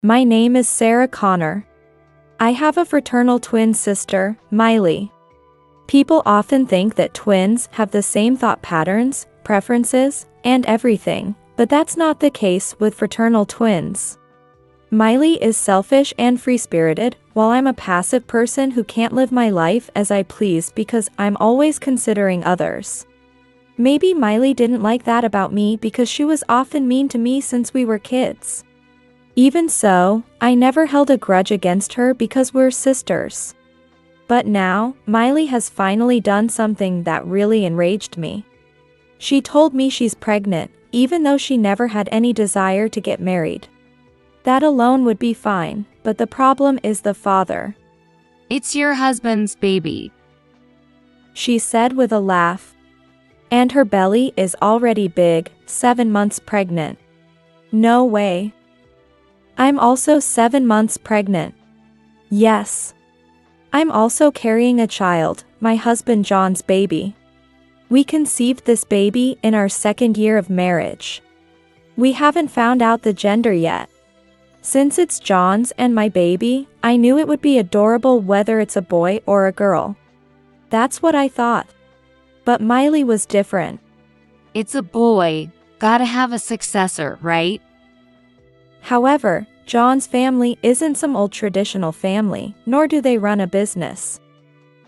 My name is Sarah Connor. I have a fraternal twin sister, Miley. People often think that twins have the same thought patterns, preferences, and everything, but that's not the case with fraternal twins. Miley is selfish and free-spirited, while I'm a passive person who can't live my life as I please because I'm always considering others. Maybe Miley didn't like that about me because she was often mean to me since we were kids. Even so, I never held a grudge against her because we're sisters. But now, Miley has finally done something that really enraged me. She told me she's pregnant, even though she never had any desire to get married. That alone would be fine, but the problem is the father. It's your husband's baby, she said with a laugh. And her belly is already big, 7 months pregnant. No way. I'm also 7 months pregnant. Yes. I'm also carrying a child, my husband John's baby. We conceived this baby in our 2nd year of marriage. We haven't found out the gender yet. Since it's John's and my baby, I knew it would be adorable whether it's a boy or a girl. That's what I thought. But Miley was different. It's a boy. Gotta have a successor, right? However, John's family isn't some old traditional family, nor do they run a business.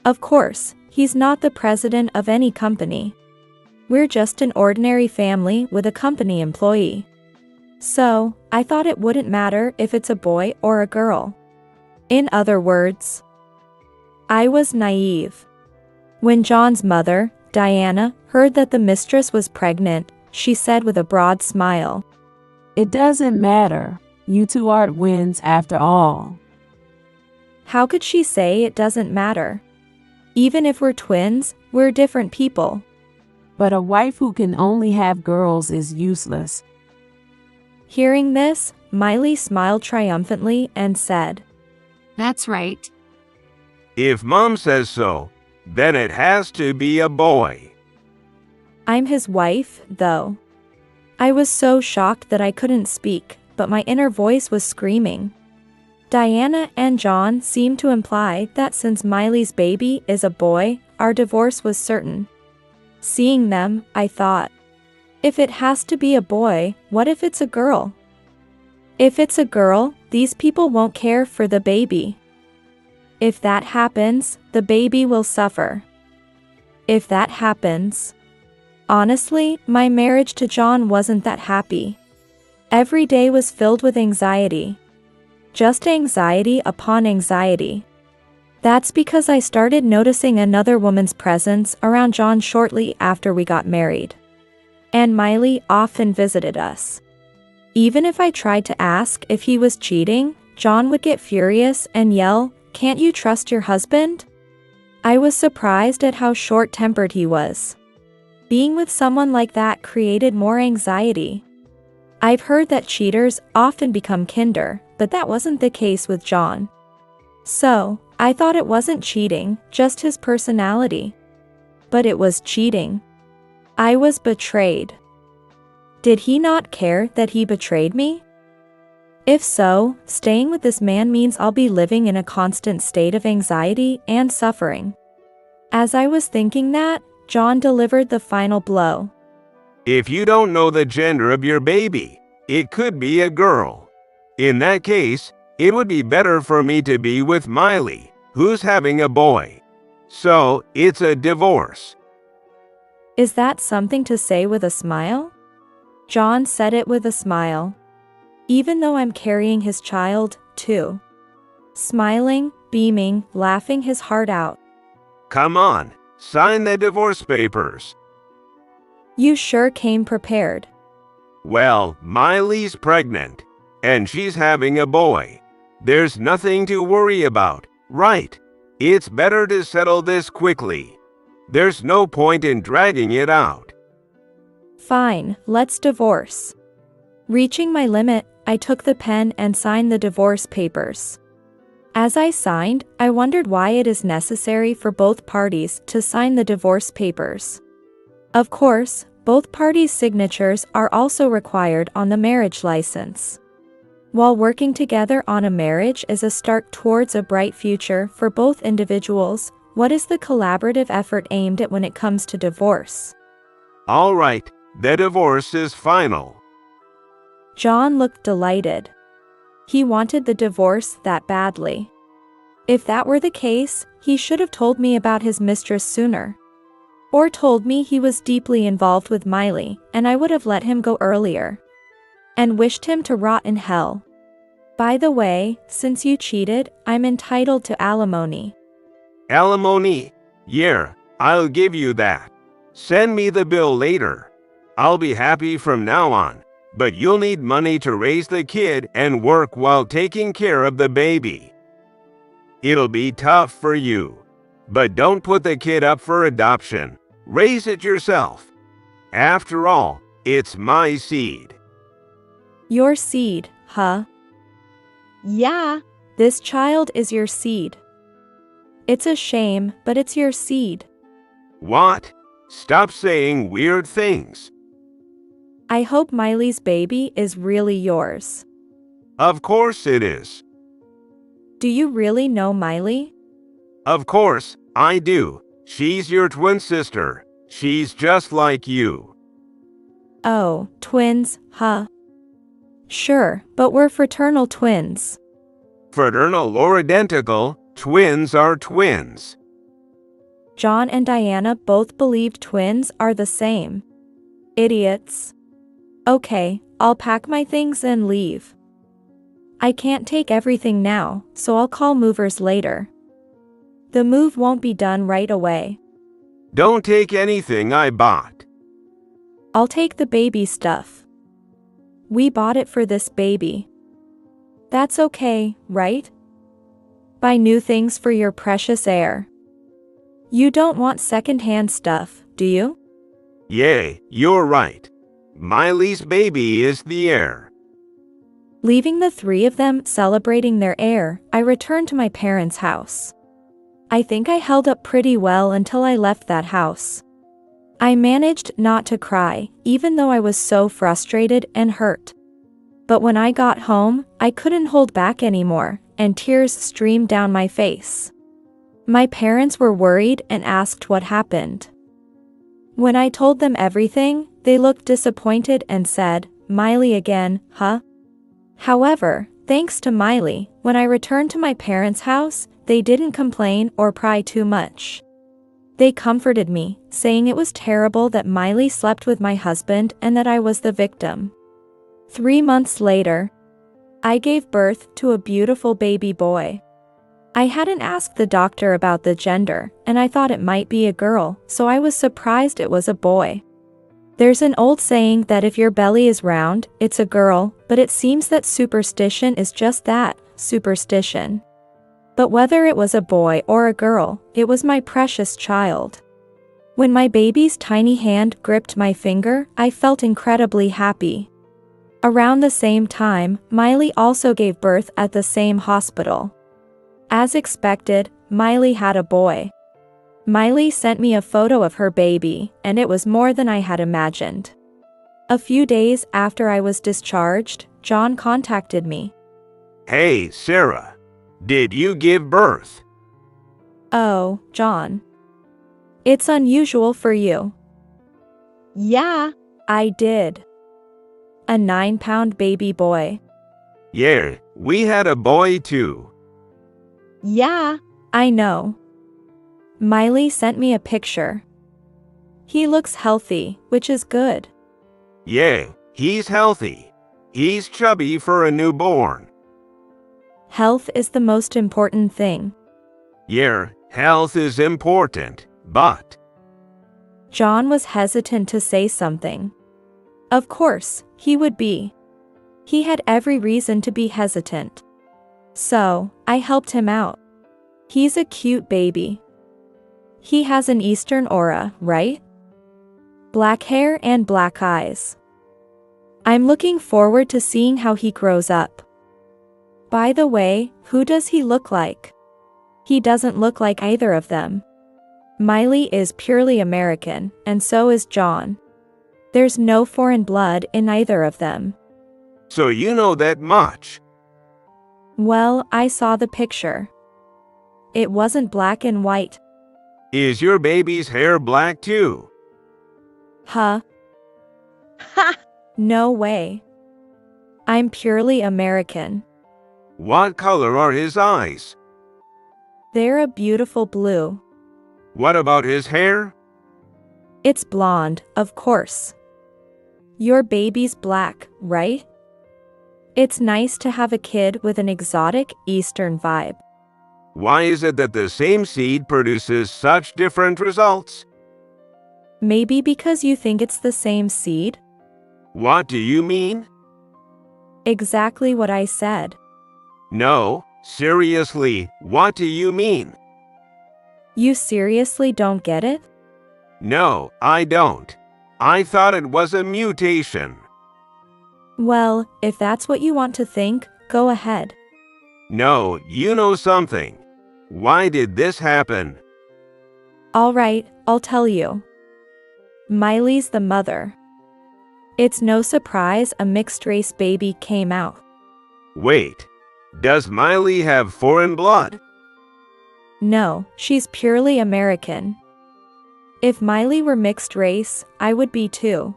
Of course, he's not the president of any company. We're just an ordinary family with a company employee. So, I thought it wouldn't matter if it's a boy or a girl. In other words, I was naive. When John's mother, Diana, heard that the mistress was pregnant, she said with a broad smile, "It doesn't matter. You two are twins after all." How could she say it doesn't matter? Even if we're twins, we're different people. But a wife who can only have girls is useless. Hearing this, Miley smiled triumphantly and said, That's right. If Mom says so, then it has to be a boy. I'm his wife, though. I was so shocked that I couldn't speak, but my inner voice was screaming. Diana and John seemed to imply that since Miley's baby is a boy, our divorce was certain. Seeing them, I thought, if it has to be a boy, what if it's a girl? If it's a girl, these people won't care for the baby. If that happens, the baby will suffer. If that happens... Honestly, my marriage to John wasn't that happy. Every day was filled with anxiety. Just anxiety upon anxiety. That's because I started noticing another woman's presence around John shortly after we got married. And Miley often visited us. Even if I tried to ask if he was cheating, John would get furious and yell, "Can't you trust your husband?" I was surprised at how short-tempered he was. Being with someone like that created more anxiety. I've heard that cheaters often become kinder, but that wasn't the case with John. So, I thought it wasn't cheating, just his personality. But it was cheating. I was betrayed. Did he not care that he betrayed me? If so, staying with this man means I'll be living in a constant state of anxiety and suffering. As I was thinking that, John delivered the final blow. If you don't know the gender of your baby, it could be a girl. In that case, it would be better for me to be with Miley, who's having a boy. So, it's a divorce. Is that something to say with a smile? John said it with a smile. Even though I'm carrying his child, too. Smiling, beaming, laughing his heart out. Come on, sign the divorce papers. You sure came prepared. Well, Miley's pregnant, and she's having a boy. There's nothing to worry about, right? It's better to settle this quickly. There's no point in dragging it out. Fine, let's divorce. Reaching my limit, I took the pen and signed the divorce papers. As I signed, I wondered why it is necessary for both parties to sign the divorce papers. Of course, both parties' signatures are also required on the marriage license. While working together on a marriage is a start towards a bright future for both individuals, what is the collaborative effort aimed at when it comes to divorce? All right, the divorce is final. John looked delighted. He wanted the divorce that badly. If that were the case, he should have told me about his mistress sooner. Or told me he was deeply involved with Miley, and I would have let him go earlier. And wished him to rot in hell. By the way, since you cheated, I'm entitled to alimony. Alimony? Yeah, I'll give you that. Send me the bill later. I'll be happy from now on, but you'll need money to raise the kid and work while taking care of the baby. It'll be tough for you, but don't put the kid up for adoption. Raise it yourself. After all, it's my seed. Your seed, huh? Yeah. This child is your seed. It's a shame, but it's your seed. What? Stop saying weird things. I hope Miley's baby is really yours. Of course it is. Do you really know Miley? Of course, I do. She's your twin sister. She's just like you. Oh, twins, huh? Sure, but we're fraternal twins. Fraternal or identical, twins are twins. John and Diana both believed twins are the same. Idiots. Okay, I'll pack my things and leave. I can't take everything now, so I'll call movers later. The move won't be done right away. Don't take anything I bought. I'll take the baby stuff. We bought it for this baby. That's okay, right? Buy new things for your precious heir. You don't want second-hand stuff, do you? Yeah, you're right. Miley's baby is the heir. Leaving the three of them celebrating their heir, I returned to my parents' house. I think I held up pretty well until I left that house. I managed not to cry, even though I was so frustrated and hurt. But when I got home, I couldn't hold back anymore, and tears streamed down my face. My parents were worried and asked what happened. When I told them everything, they looked disappointed and said, "Miley again, huh?" However, thanks to Miley, when I returned to my parents' house, they didn't complain or pry too much. They comforted me, saying it was terrible that Miley slept with my husband and that I was the victim. 3 months later, I gave birth to a beautiful baby boy. I hadn't asked the doctor about the gender, and I thought it might be a girl, so I was surprised it was a boy. There's an old saying that if your belly is round, it's a girl, but it seems that superstition is just that, superstition. But whether it was a boy or a girl, it was my precious child. When my baby's tiny hand gripped my finger, I felt incredibly happy. Around the same time, Miley also gave birth at the same hospital. As expected, Miley had a boy. Miley sent me a photo of her baby, and it was more than I had imagined. A few days after I was discharged, John contacted me. Hey, Sarah, did you give birth? Oh, John. It's unusual for you. Yeah. I did. A 9-pound baby boy. Yeah, we had a boy too. Yeah. I know. Miley sent me a picture. He looks healthy, which is good. Yeah, he's healthy. He's chubby for a newborn. Health is the most important thing. Yeah, health is important, but... John was hesitant to say something. Of course, he would be. He had every reason to be hesitant. So, I helped him out. He's a cute baby. He has an Eastern aura, right? Black hair and black eyes. I'm looking forward to seeing how he grows up. By the way, who does he look like? He doesn't look like either of them. Miley is purely American, and so is John. There's no foreign blood in either of them. So you know that much. Well, I saw the picture. It wasn't black and white. Is your baby's hair black too? Huh? Ha! No way. I'm purely American. What color are his eyes? They're a beautiful blue. What about his hair? It's blonde, of course. Your baby's black, right? It's nice to have a kid with an exotic Eastern vibe. Why is it that the same seed produces such different results? Maybe because you think it's the same seed? What do you mean? Exactly what I said. No, seriously, what do you mean? You seriously don't get it? No, I don't. I thought it was a mutation. Well, if that's what you want to think, go ahead. No, you know something. Why did this happen? All right, I'll tell you. Miley's the mother. It's no surprise a mixed-race baby came out. Wait, does Miley have foreign blood? No, she's purely American. If Miley were mixed race, I would be too.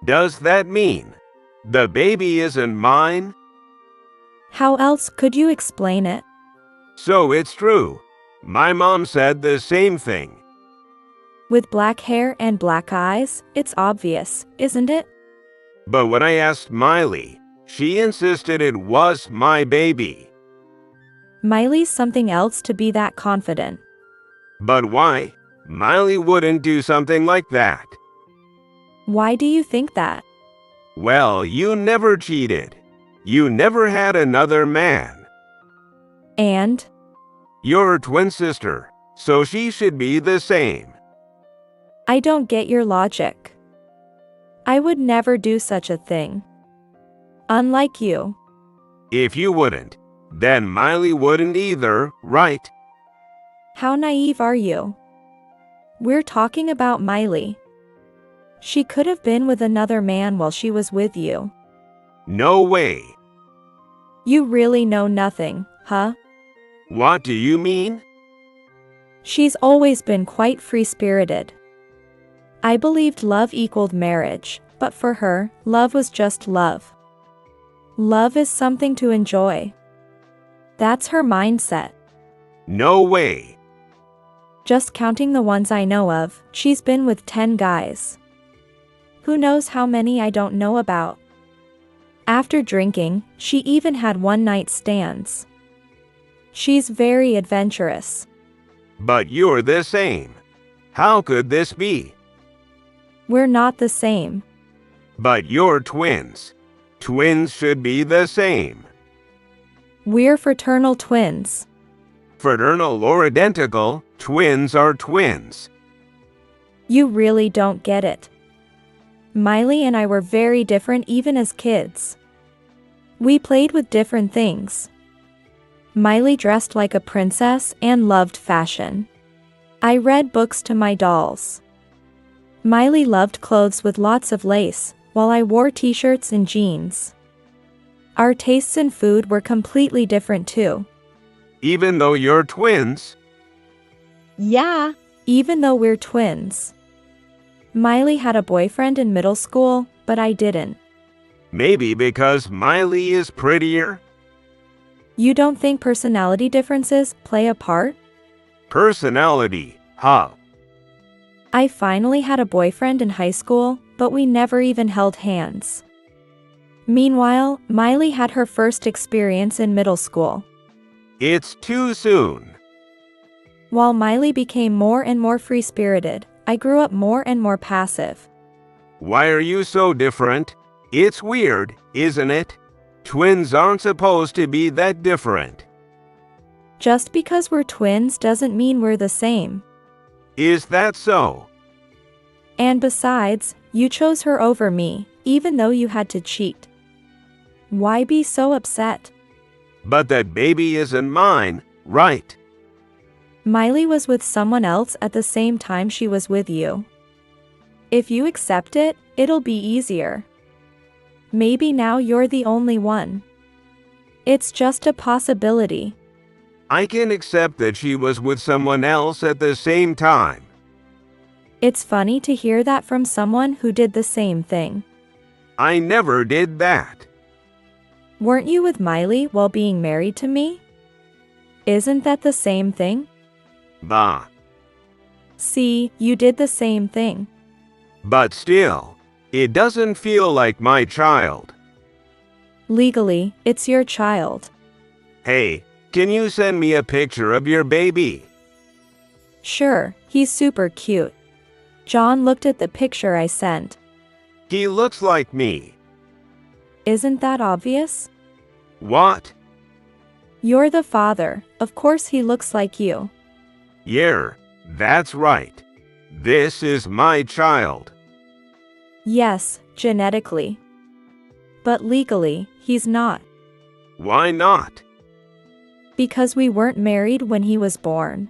Does that mean the baby isn't mine? How else could you explain it? So it's true. My mom said the same thing. With black hair and black eyes, it's obvious, isn't it? But when I asked Miley, she insisted it was my baby. Miley's something else to be that confident. But why? Miley wouldn't do something like that. Why do you think that? Well, you never cheated. You never had another man. And? You're her twin sister, so she should be the same. I don't get your logic. I would never do such a thing. Unlike you. If you wouldn't, then Miley wouldn't either, right? How naive are you? We're talking about Miley. She could have been with another man while she was with you. No way. You really know nothing, huh? What do you mean? She's always been quite free-spirited. I believed love equaled marriage, but for her, love was just love. Love is something to enjoy. That's her mindset. No way. Just counting the ones I know of, she's been with 10 guys. Who knows how many I don't know about. After drinking, she even had one-night stands. She's very adventurous. But you're the same. How could this be? We're not the same. But you're twins. Twins should be the same. We're fraternal twins. Fraternal or identical, twins are twins. You really don't get it. Miley and I were very different even as kids. We played with different things. Miley dressed like a princess and loved fashion. I read books to my dolls. Miley loved clothes with lots of lace, while I wore t-shirts and jeans. Our tastes in food were completely different too. Even though you're twins? Yeah. Even though we're twins. Miley had a boyfriend in middle school, but I didn't. Maybe because Miley is prettier? You don't think personality differences play a part? Personality, huh? I finally had a boyfriend in high school, but we never even held hands. Meanwhile, Miley had her first experience in middle school. It's too soon. While Miley became more and more free-spirited, I grew up more and more passive. Why are you so different? It's weird, isn't it? Twins aren't supposed to be that different. Just because we're twins doesn't mean we're the same. Is that so? And besides, you chose her over me, even though you had to cheat. Why be so upset? But that baby isn't mine, right? Miley was with someone else at the same time she was with you. If you accept it, it'll be easier. Maybe now you're the only one. It's just a possibility. I can accept that she was with someone else at the same time. It's funny to hear that from someone who did the same thing. I never did that. Weren't you with Miley while being married to me? Isn't that the same thing? Bah. See, you did the same thing. But still, it doesn't feel like my child. Legally, it's your child. Hey, can you send me a picture of your baby? Sure, he's super cute. John looked at the picture I sent. He looks like me. Isn't that obvious? What? You're the father, of course he looks like you. Yeah, that's right. This is my child. Yes, genetically. But legally, he's not. Why not? Because we weren't married when he was born.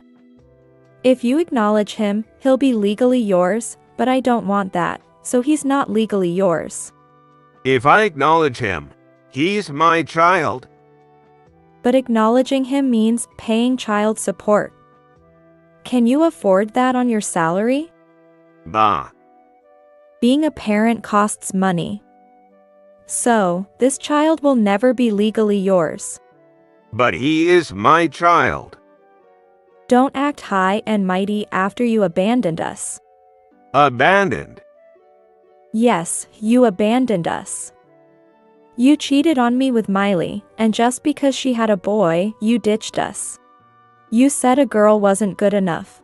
If you acknowledge him, he'll be legally yours, but I don't want that, so he's not legally yours. If I acknowledge him, he's my child. But acknowledging him means paying child support. Can you afford that on your salary? Bah. Being a parent costs money. So, this child will never be legally yours. But he is my child. Don't act high and mighty after you abandoned us. Abandoned. Yes, you abandoned us. You cheated on me with Miley, and just because she had a boy, you ditched us. You said a girl wasn't good enough.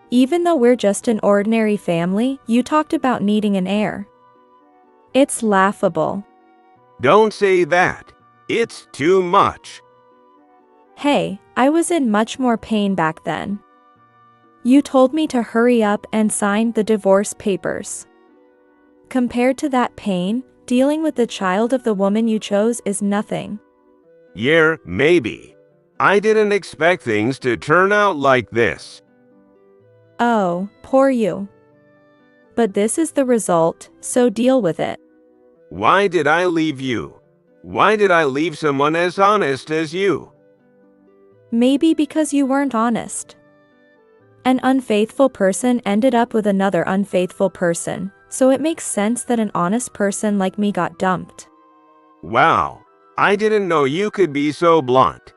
Even though we're just an ordinary family, you talked about needing an heir. It's laughable. Don't say that. It's too much. Hey, I was in much more pain back then. You told me to hurry up and sign the divorce papers. Compared to that pain, dealing with the child of the woman you chose is nothing. Yeah, maybe. I didn't expect things to turn out like this. Oh, poor you. But this is the result, so deal with it. Why did I leave you? Why did I leave someone as honest as you? Maybe because you weren't honest. An unfaithful person ended up with another unfaithful person, so it makes sense that an honest person like me got dumped. Wow, I didn't know you could be so blunt.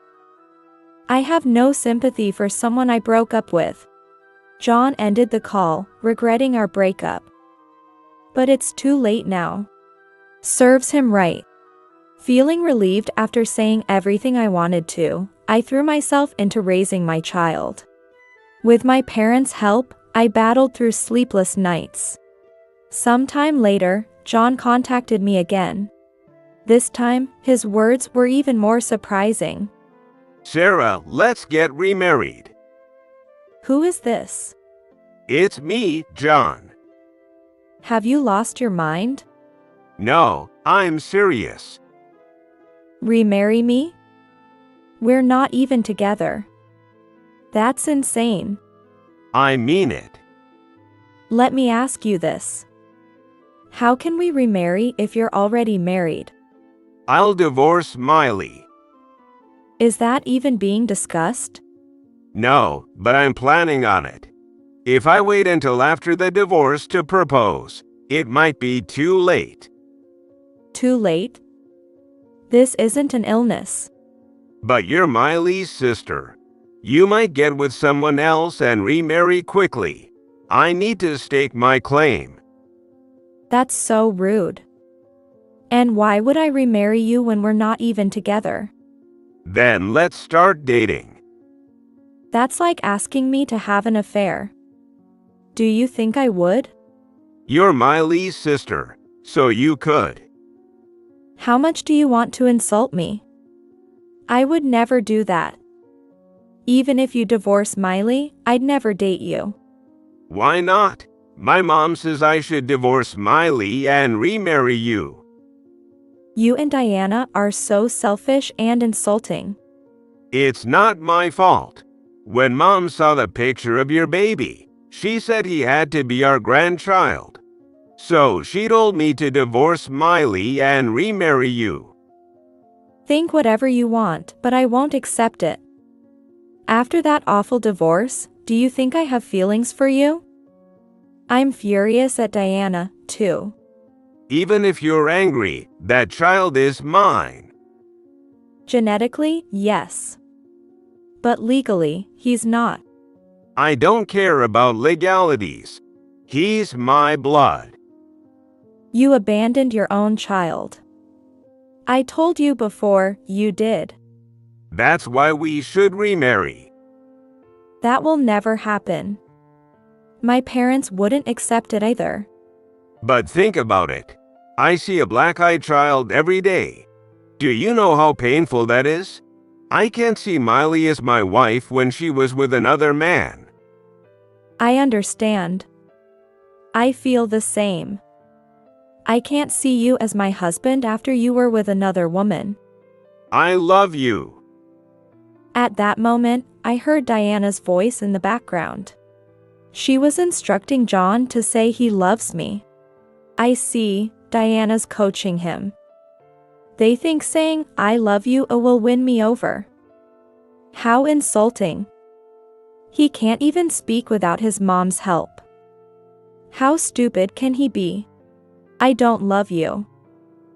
I have no sympathy for someone I broke up with. John ended the call, regretting our breakup. But it's too late now. Serves him right. Feeling relieved after saying everything I wanted to, I threw myself into raising my child. With my parents' help, I battled through sleepless nights. Sometime later, John contacted me again. This time, his words were even more surprising. Sarah, let's get remarried. Who is this? It's me, John. Have you lost your mind? No, I'm serious. Remarry me? We're not even together. That's insane. I mean it. Let me ask you this. How can we remarry if you're already married? I'll divorce Miley. Is that even being discussed? No, but I'm planning on it. If I wait until after the divorce to propose, it might be too late. Too late? This isn't an illness. But you're Miley's sister. You might get with someone else and remarry quickly. I need to stake my claim. That's so rude. And why would I remarry you when we're not even together? Then let's start dating. That's like asking me to have an affair. Do you think I would? You're Miley's sister, so you could. How much do you want to insult me? I would never do that. Even if you divorce Miley, I'd never date you. Why not? My mom says I should divorce Miley and remarry you. You and Diana are so selfish and insulting. It's not my fault. When Mom saw the picture of your baby, she said he had to be our grandchild. So she told me to divorce Miley and remarry you. Think whatever you want, but I won't accept it. After that awful divorce, do you think I have feelings for you? I'm furious at Diana, too. Even if you're angry, that child is mine. Genetically, yes. But legally, he's not. I don't care about legalities. He's my blood. You abandoned your own child. I told you before, you did. That's why we should remarry. That will never happen. My parents wouldn't accept it either. But think about it. I see a black-eyed child every day. Do you know how painful that is? I can't see Miley as my wife when she was with another man. I understand. I feel the same. I can't see you as my husband after you were with another woman. I love you. At that moment, I heard Diana's voice in the background. She was instructing John to say he loves me. I see, Diana's coaching him. They think saying, I love you will win me over. How insulting. He can't even speak without his mom's help. How stupid can he be? I don't love you.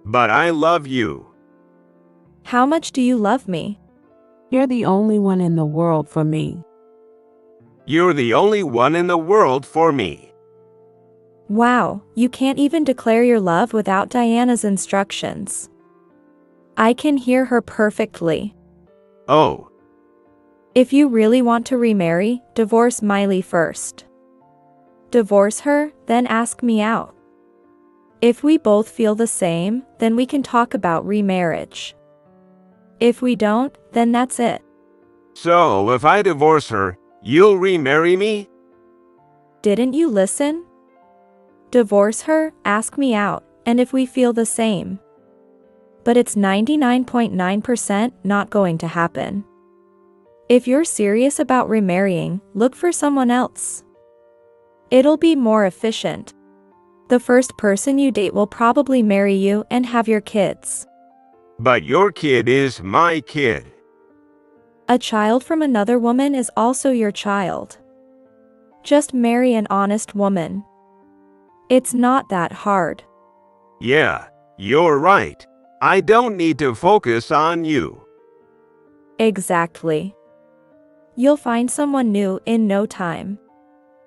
But I love you. How much do you love me? You're the only one in the world for me. You're the only one in the world for me. Wow, you can't even declare your love without Diana's instructions. I can hear her perfectly. Oh. If you really want to remarry, divorce Miley first. Divorce her, then ask me out. If we both feel the same, then we can talk about remarriage. If we don't, then that's it. So if I divorce her, you'll remarry me? Didn't you listen? Divorce her, ask me out, and if we feel the same. But it's 99.9% not going to happen. If you're serious about remarrying, look for someone else. It'll be more efficient. The first person you date will probably marry you and have your kids. But your kid is my kid. A child from another woman is also your child. Just marry an honest woman. It's not that hard. Yeah, you're right. I don't need to focus on you. Exactly. You'll find someone new in no time.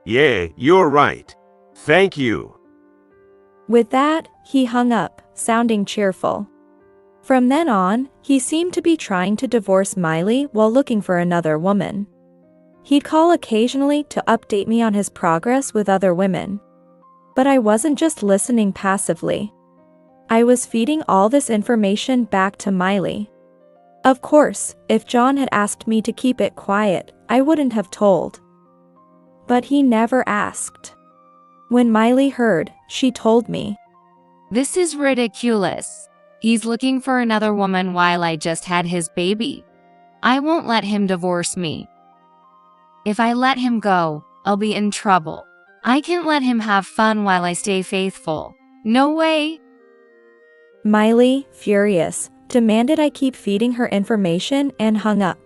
Yeah, you're right. Thank you. With that, he hung up, sounding cheerful. From then on, he seemed to be trying to divorce Miley while looking for another woman. He'd call occasionally to update me on his progress with other women. But I wasn't just listening passively. I was feeding all this information back to Miley. Of course, if John had asked me to keep it quiet, I wouldn't have told. But he never asked. When Miley heard, she told me. This is ridiculous. He's looking for another woman while I just had his baby. I won't let him divorce me. If I let him go, I'll be in trouble. I can't let him have fun while I stay faithful. No way. Miley, furious, demanded I keep feeding her information and hung up.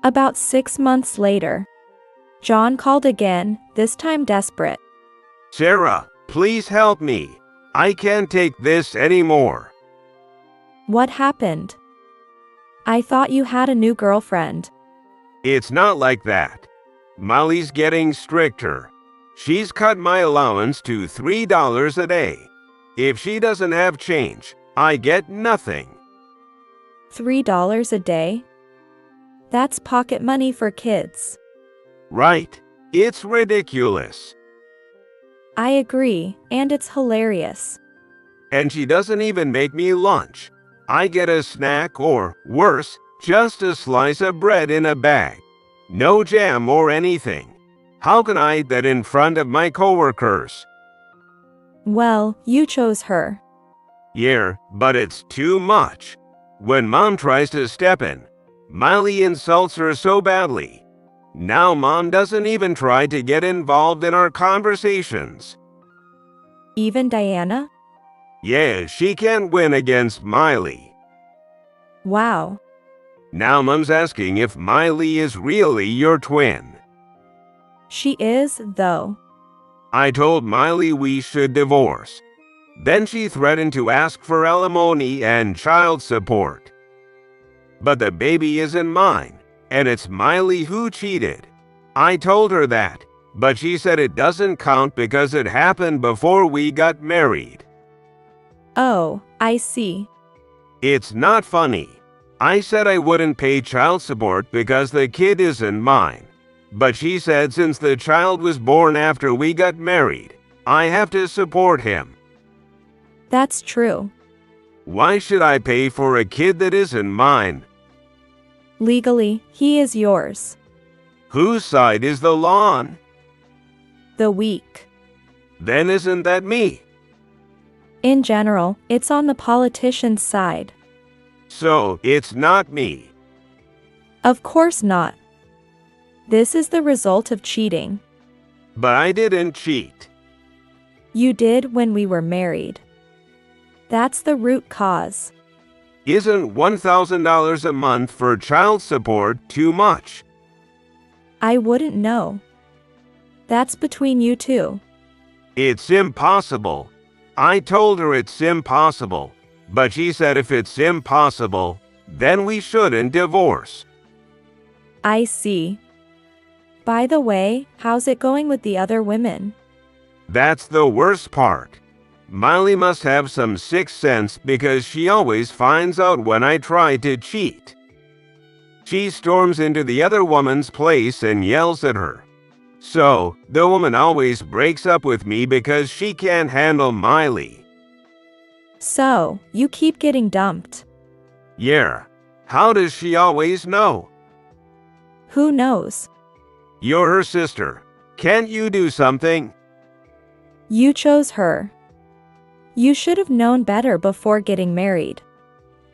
About 6 months later, John called again, this time desperate. Sarah, please help me. I can't take this anymore. What happened? I thought you had a new girlfriend. It's not like that. Molly's getting stricter. She's cut my allowance to $3 a day. If she doesn't have change, I get nothing. $3 a day? That's pocket money for kids. Right. It's ridiculous. I agree, and it's hilarious. And she doesn't even make me lunch. I get a snack or, worse, just a slice of bread in a bag. No jam or anything. How can I eat that in front of my coworkers? Well, you chose her. Yeah, but it's too much. When Mom tries to step in, Miley insults her so badly. Now Mom doesn't even try to get involved in our conversations. Even Diana? Yeah, she can't win against Miley. Wow. Now Mom's asking if Miley is really your twin. She is, though. I told Miley we should divorce. Then she threatened to ask for alimony and child support. But the baby isn't mine, and it's Miley who cheated. I told her that, but she said it doesn't count because it happened before we got married. Oh, I see. It's not funny. I said I wouldn't pay child support because the kid isn't mine. But she said since the child was born after we got married, I have to support him. That's true. Why should I pay for a kid that isn't mine? Legally, he is yours. Whose side is the law on? The weak. Then isn't that me? In general, it's on the politician's side. So, it's not me. Of course not. This is the result of cheating. But I didn't cheat. You did when we were married. That's the root cause. Isn't $1,000 a month for child support too much? I wouldn't know. That's between you two. It's impossible. I told her it's impossible, but she said if it's impossible, then we shouldn't divorce. I see. By the way, how's it going with the other women? That's the worst part. Miley must have some sixth sense because she always finds out when I try to cheat. She storms into the other woman's place and yells at her. So, the woman always breaks up with me because she can't handle Miley. So, you keep getting dumped. Yeah. How does she always know? Who knows? You're her sister. Can't you do something? You chose her. You should have known better before getting married.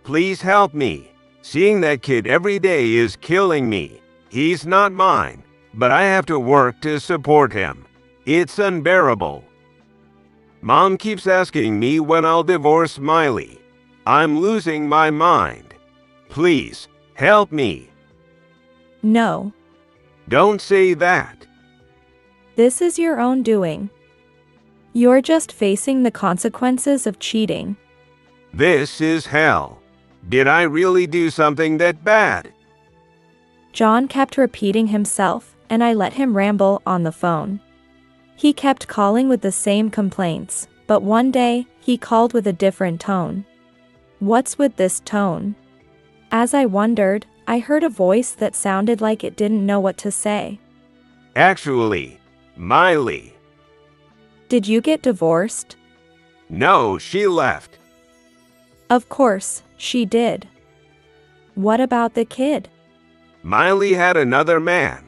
Please help me. Seeing that kid every day is killing me. He's not mine, but I have to work to support him. It's unbearable. Mom keeps asking me when I'll divorce Miley. I'm losing my mind. Please, help me. No. Don't say that. This is your own doing. You're just facing the consequences of cheating. This is hell. Did I really do something that bad? John kept repeating himself, and I let him ramble on the phone. He kept calling with the same complaints, but one day, he called with a different tone. What's with this tone? As I wondered, I heard a voice that sounded like it didn't know what to say. Actually, Miley. Did you get divorced? No, she left. Of course, she did. What about the kid? Miley had another man.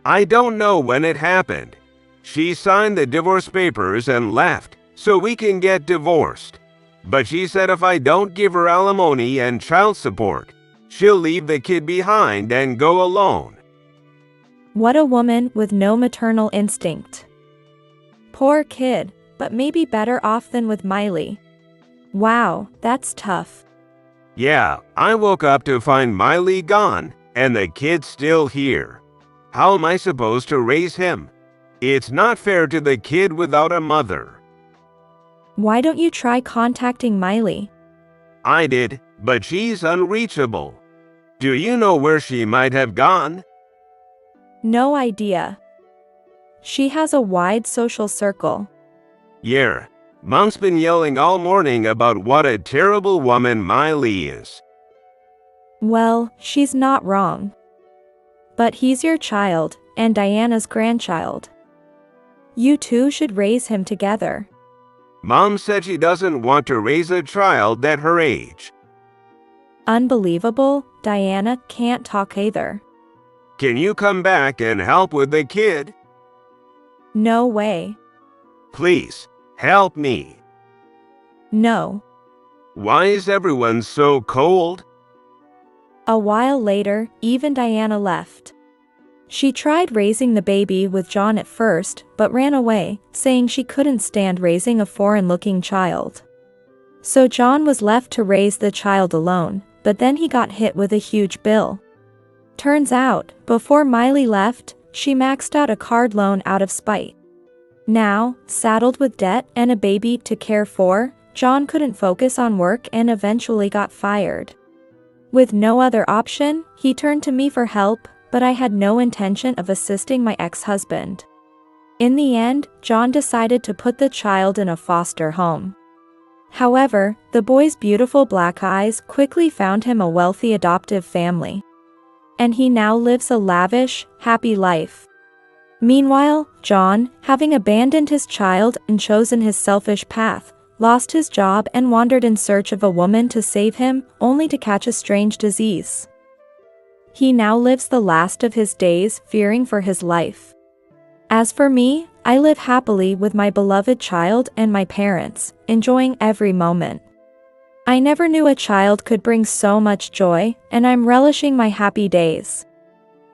I don't know when it happened. She signed the divorce papers and left, so we can get divorced. But she said if I don't give her alimony and child support, she'll leave the kid behind and go alone. What a woman with no maternal instinct. Poor kid, but maybe better off than with Miley. Wow, that's tough. Yeah, I woke up to find Miley gone and the kid still here. How am I supposed to raise him? It's not fair to the kid without a mother. Why don't you try contacting Miley? I did, but she's unreachable. Do you know where she might have gone? No idea. She has a wide social circle. Yeah, Mom's been yelling all morning about what a terrible woman Miley is. Well, she's not wrong. But he's your child, and Diana's grandchild. You two should raise him together. Mom said she doesn't want to raise a child at her age. Unbelievable, Diana can't talk either. Can you come back and help with the kid? No way. Please, help me. No. Why is everyone so cold? A while later, even Diana left. She tried raising the baby with John at first, but ran away, saying she couldn't stand raising a foreign-looking child. So John was left to raise the child alone, but then he got hit with a huge bill. Turns out, before Miley left, she maxed out a card loan out of spite. Now, saddled with debt and a baby to care for, John couldn't focus on work and eventually got fired. With no other option, he turned to me for help, but I had no intention of assisting my ex-husband. In the end, John decided to put the child in a foster home. However, the boy's beautiful black eyes quickly found him a wealthy adoptive family. And he now lives a lavish, happy life. Meanwhile, John, having abandoned his child and chosen his selfish path, lost his job and wandered in search of a woman to save him, only to catch a strange disease. He now lives the last of his days fearing for his life. As for me, I live happily with my beloved child and my parents, enjoying every moment. I never knew a child could bring so much joy, and I'm relishing my happy days.